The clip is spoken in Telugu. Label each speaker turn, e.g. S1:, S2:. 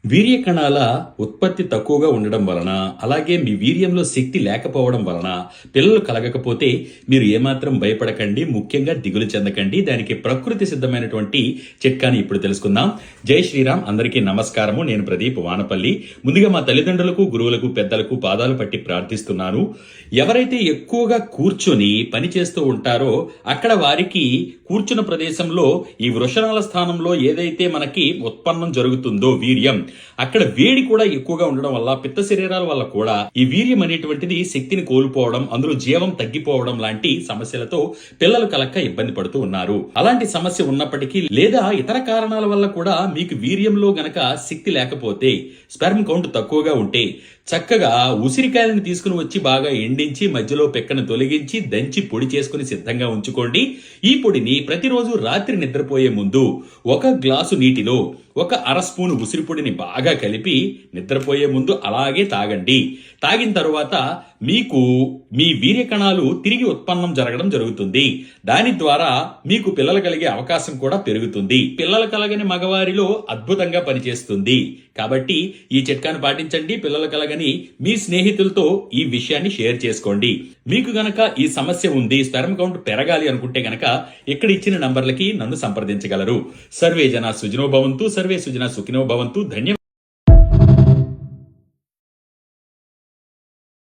S1: వీర్య కణాల ఉత్పత్తి తక్కువగా ఉండడం వలన, అలాగే మీ వీర్యంలో శక్తి లేకపోవడం వలన పిల్లలు కలగకపోతే మీరు ఏమాత్రం భయపడకండి. ముఖ్యంగా దిగులు చెందకండి. దానికి ప్రకృతి సిద్ధమైనటువంటి చిట్కాని ఇప్పుడు తెలుసుకుందాం. జై శ్రీరామ్. అందరికీ నమస్కారము. నేను ప్రదీప్ వానపల్లి. ముందుగా మా తల్లిదండ్రులకు, గురువులకు, పెద్దలకు పాదాలు పట్టి ప్రార్థిస్తున్నాను. ఎవరైతే ఎక్కువగా కూర్చొని పని చేస్తూ ఉంటారో అక్కడ వారికి కూర్చున్న ప్రదేశంలో ఈ వృషణాల స్థానంలో ఏదైతే మనకి ఉత్పన్నం జరుగుతుందో వీర్యం, అక్కడ వేడి కూడా ఎక్కువగా ఉండడం వల్ల, పిత్త శరీరాల వల్ల కూడా ఈ వీర్యం అనేటువంటిది శక్తిని కోల్పోవడం, అందులో జీవం తగ్గిపోవడం లాంటి సమస్యలతో పిల్లలు కలక్క ఇబ్బంది పడుతూ ఉన్నారు. అలాంటి సమస్య ఉన్నప్పటికీ లేదా ఇతర కారణాల వల్ల కూడా మీకు వీర్యంలో గనక శక్తి లేకపోతే, స్పెర్మ్ కౌంట్ తక్కువగా ఉంటే చక్కగా ఉసిరికాయలను తీసుకుని వచ్చి బాగా ఎండించి మధ్యలో పెక్కను తొలగించి దంచి పొడి చేసుకుని సిద్ధంగా ఉంచుకోండి. ఈ పొడిని ప్రతిరోజు రాత్రి నిద్రపోయే ముందు 1 గ్లాసు నీటిలో 1 అర స్పూను ఉసిరి పొడిని బాగా కలిపి నిద్రపోయే ముందు అలాగే తాగండి. తాగిన తరువాత మీకు మీ వీర్య కణాలు తిరిగి ఉత్పన్నం జరగడం జరుగుతుంది. దాని ద్వారా మీకు పిల్లలు కలిగే అవకాశం కూడా పెరుగుతుంది. పిల్లలు కలగని మగవారిలో అద్భుతంగా పనిచేస్తుంది. కాబట్టి ఈ చిట్కాను పాటించండి. పిల్లలు కలగని మీ స్నేహితులతో ఈ విషయాన్ని షేర్ చేసుకోండి. మీకు గనక ఈ సమస్య ఉంది, స్పెర్మ్ కౌంట్ పెరగాలి అనుకుంటే గనక ఇక్కడ ఇచ్చిన నంబర్లకి నన్ను సంప్రదించగలరు. సర్వే జన సుజనో భవంతు, సర్వే సుజన సుఖినో భవంతు. ధన్యవాదాలు.